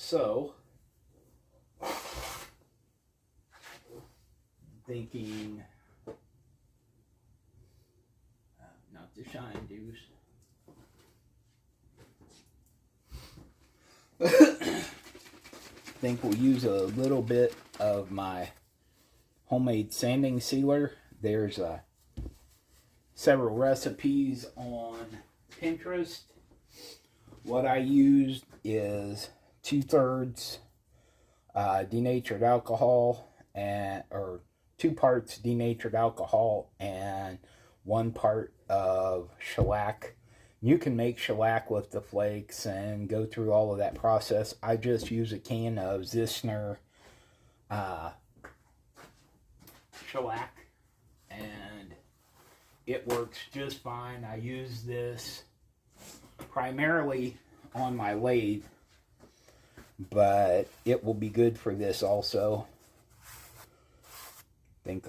So, thinking, not the shine juice. Think we'll use a little bit of my homemade sanding sealer. There's several recipes on Pinterest. What I used is 2/3 denatured alcohol or 2 parts denatured alcohol and 1 part of shellac. You can make shellac with the flakes and go through all of that process. I just use a can of Zissner shellac and it works just fine. I use this primarily on my lathe, but it will be good for this also. I think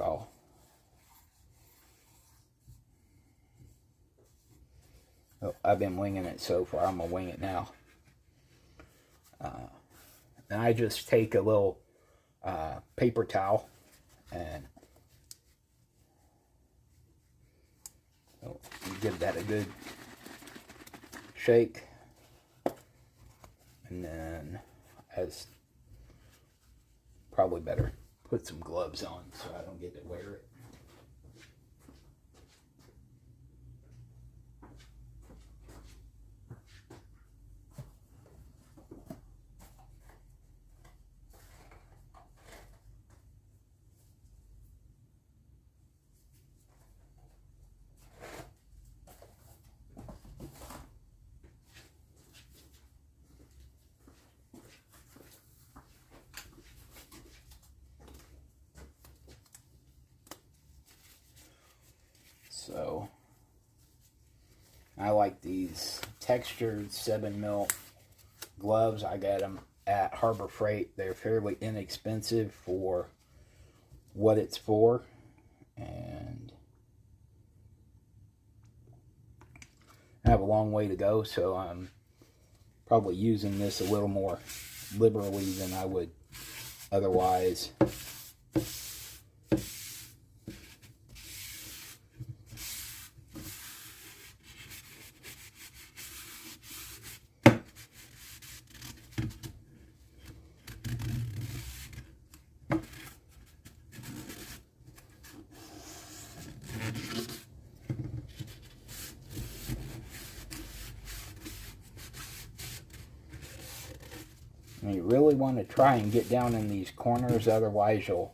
I've been winging it so far. I'm going to wing it now. And I just take a little paper towel and give that a good shake. And then, as probably better, put some gloves on so I don't get to wear it. So, I like these textured 7mm gloves. I got them at Harbor Freight. They're fairly inexpensive for what it's for. And I have a long way to go, so I'm probably using this a little more liberally than I would otherwise. And you really want to try and get down in these corners, otherwise you'll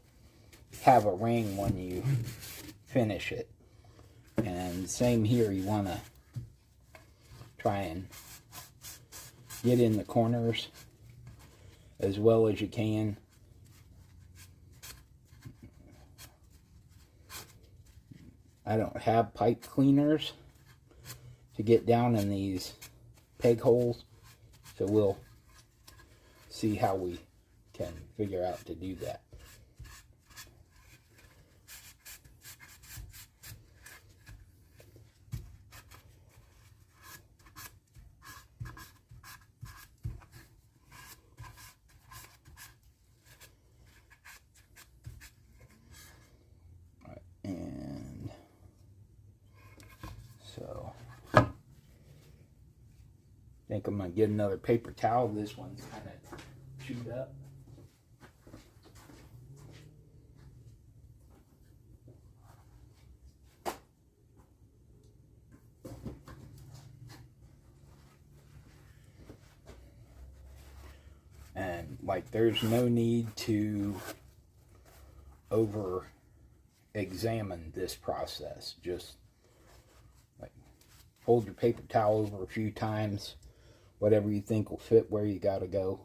have a ring when you finish it. And same here, you want to try and get in the corners as well as you can. I don't have pipe cleaners to get down in these peg holes, so we'll see how we can figure out to do that. All right, and so I think I'm going to get another paper towel. This one's kind of chewed up. And like, there's no need to over examine this process. Just like hold your paper towel over a few times, whatever you think will fit where you gotta go.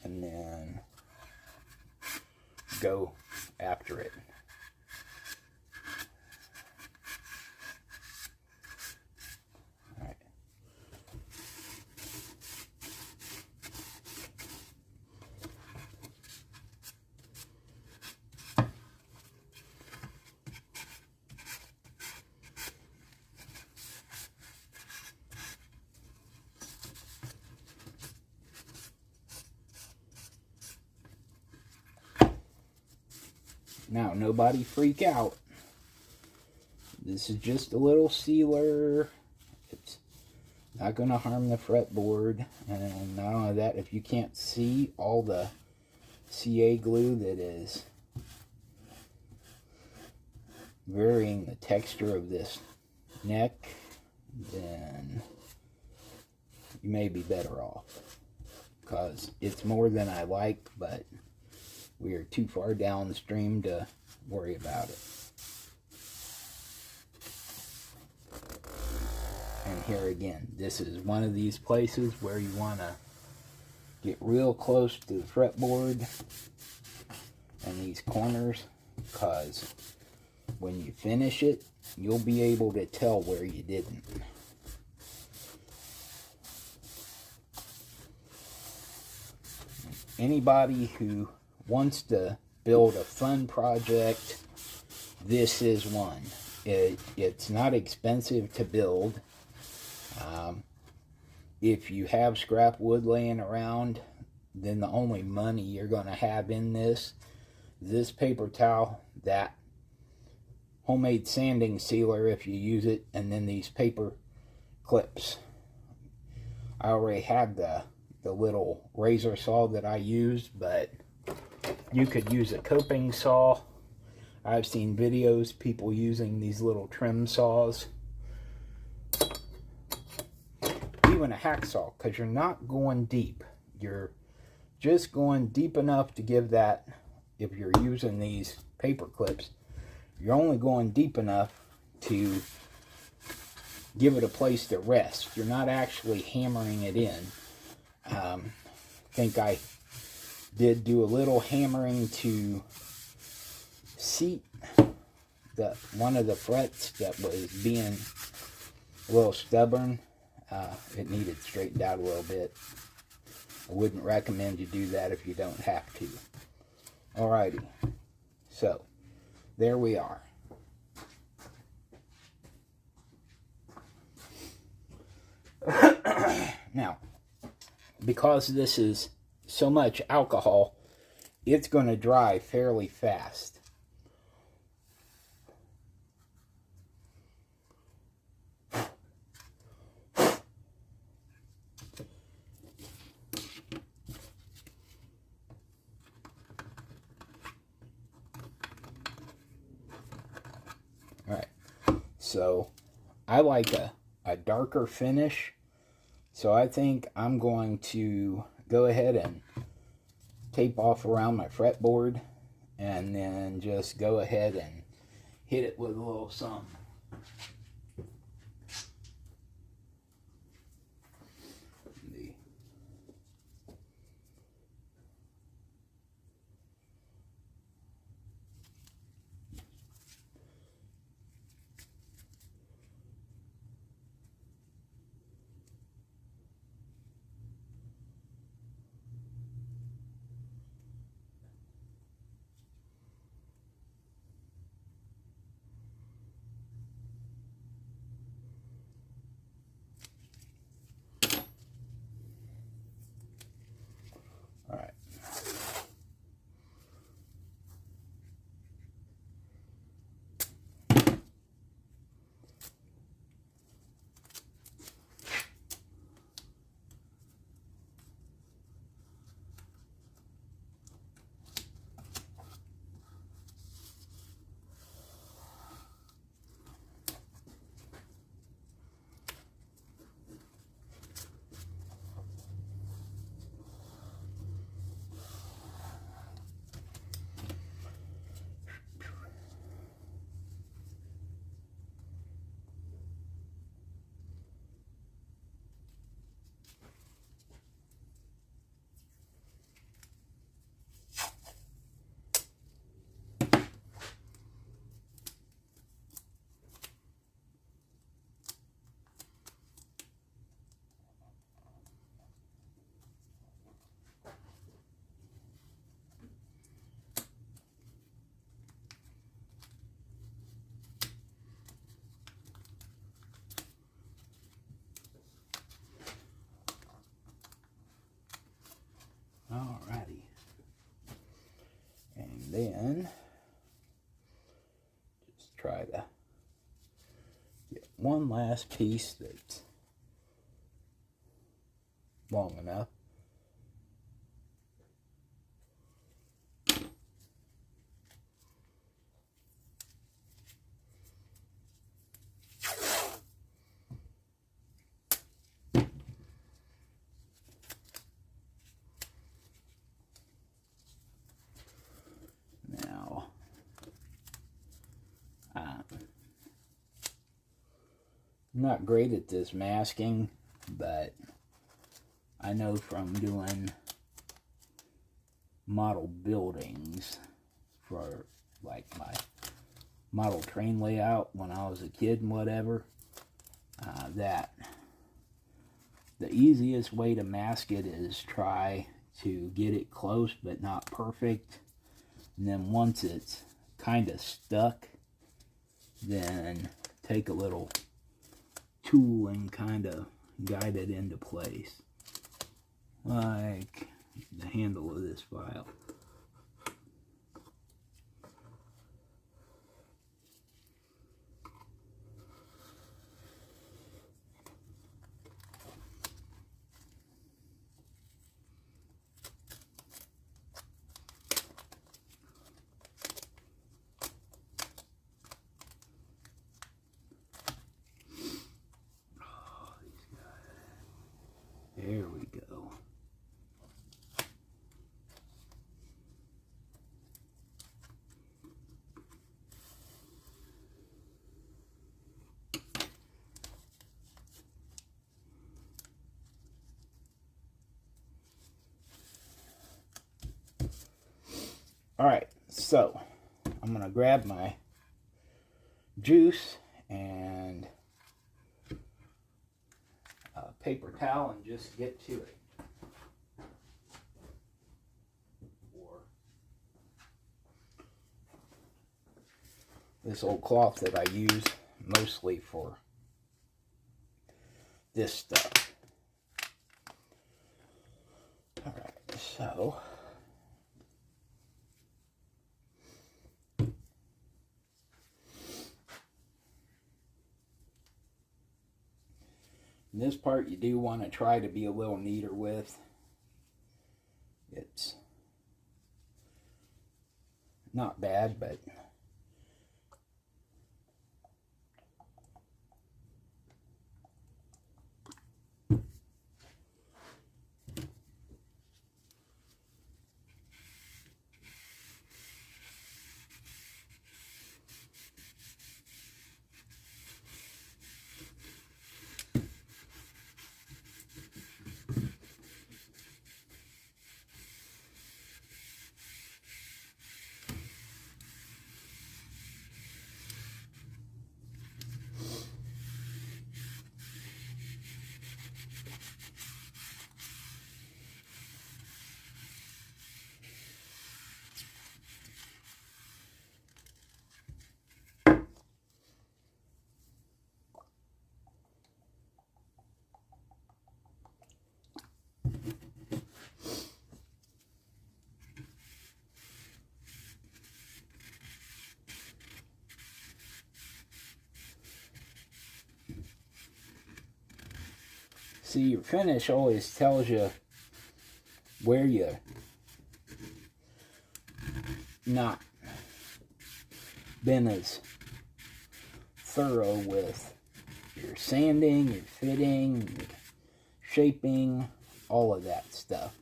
And then go after it. All right. Now, nobody freak out. This is just a little sealer. It's not going to harm the fretboard. And not only that, if you can't see all the CA glue that is varying the texture of this neck, then you may be better off. Because it's more than I like, but we are too far downstream to worry about it. And here again, this is one of these places where you want to get real close to the fretboard and these corners, because when you finish it, you'll be able to tell where you didn't. Anybody who wants to build a fun project, this is one. It's not expensive to build. If you have scrap wood laying around, then the only money you're going to have in this paper towel, that homemade sanding sealer if you use it, and then these paper clips. I already have the little razor saw that I used, but you could use a coping saw. I've seen videos people using these little trim saws. Even a hacksaw, because you're not going deep. You're just going deep enough to give that, if you're using these paper clips, you're only going deep enough to give it a place to rest. You're not actually hammering it in. I think I did do a little hammering to seat one of the frets that was being a little stubborn. It needed straightened out a little bit. I wouldn't recommend you do that if you don't have to. Alrighty, so there we are. Now, because this is so much alcohol, it's going to dry fairly fast. Alright, so I like a darker finish, so I think I'm going to go ahead and tape off around my fretboard and then just go ahead and hit it with a little something. Alright. Alrighty. And then one last piece that's long enough. Now, I'm not great at this masking, but I know from doing model buildings for like my model train layout when I was a kid and whatever, that the easiest way to mask it is try to get it close but not perfect. And then once it's kind of stuck, then take a little tool and kind of guide it into place. Like the handle of this file. There we go. Alright, so I'm going to grab my juice and a paper towel and just get to it. Or this old cloth that I use mostly for this stuff. Alright, so this part you do want to try to be a little neater with. It's not bad, but see, your finish always tells you where you not been as thorough with your sanding, your fitting, your shaping, all of that stuff.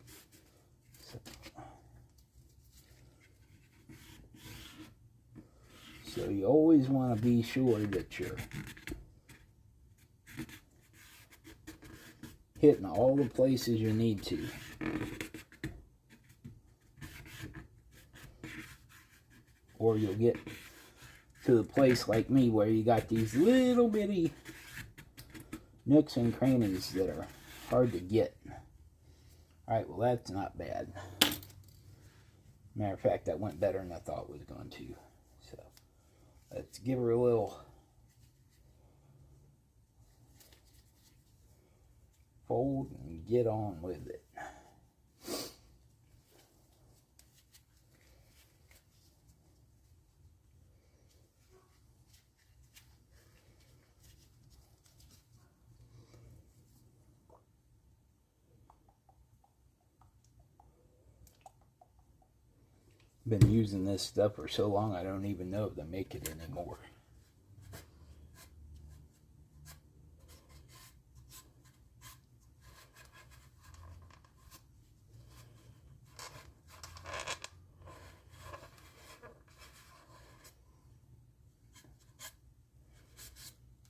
So you always want to be sure that you're hitting all the places you need to. Or you'll get to the place like me where you got these little bitty nooks and crannies that are hard to get. Alright, well that's not bad. Matter of fact, that went better than I thought it was going to. So, let's give her a little fold and get on with it. Been using this stuff for so long I don't even know if they make it anymore.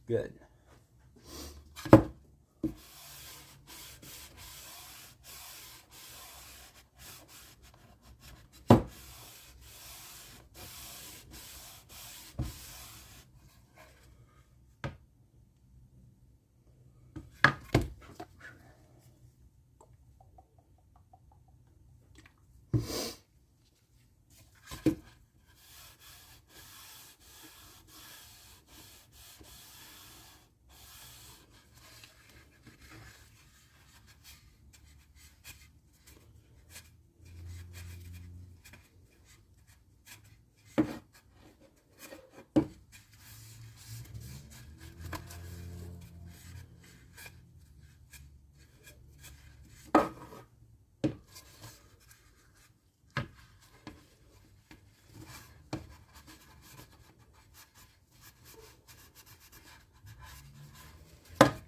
Good.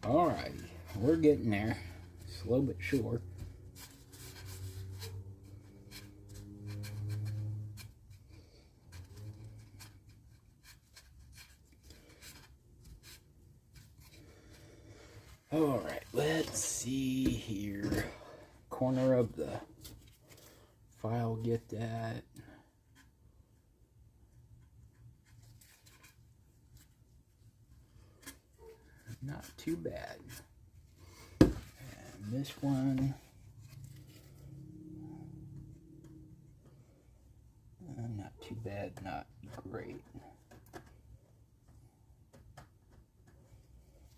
Alrighty, we're getting there, slow but sure. Alright, let's see here. Corner of the file, get that. Not too bad. And this one, not too bad, not great.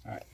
All right.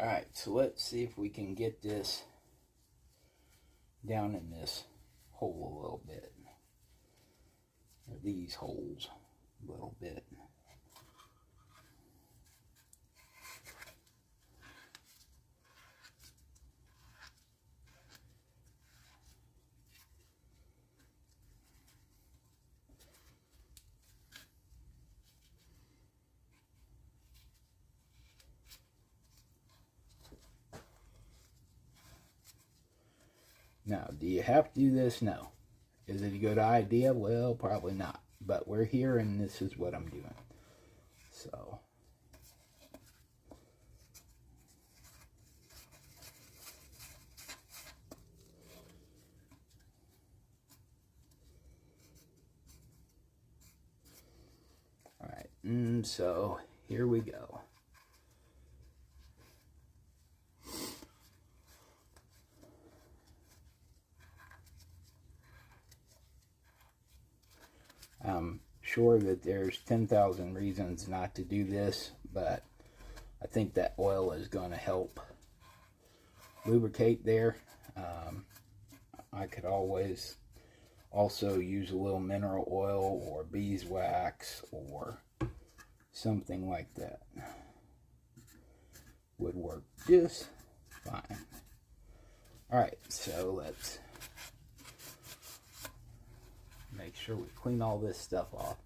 Alright, so let's see if we can get this down in this hole a little bit. Or these holes a little bit. Now, do you have to do this? No. Is it a good idea? Well, probably not. But we're here and this is what I'm doing. So. Alright, so here we go. I'm sure that there's 10,000 reasons not to do this, but I think that oil is going to help lubricate there. I could always also use a little mineral oil or beeswax or something like that. Would work just fine. Alright, so let's make sure we clean all this stuff off.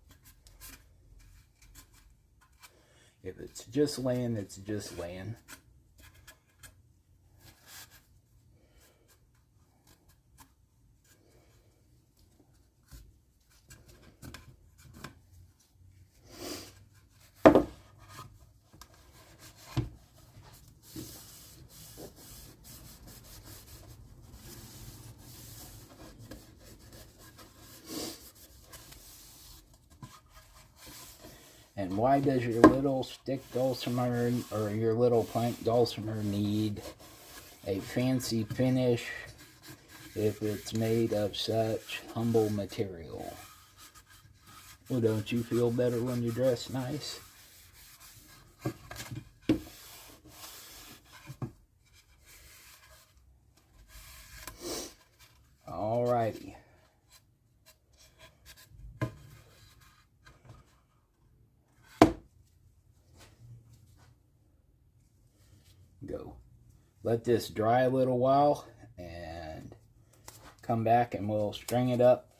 If it's just laying, it's just laying. And why does your little stick dulcimer or your little plank dulcimer need a fancy finish if it's made of such humble material? Well, don't you feel better when you dress nice? Alrighty. Go. Let this dry a little while and come back and we'll string it up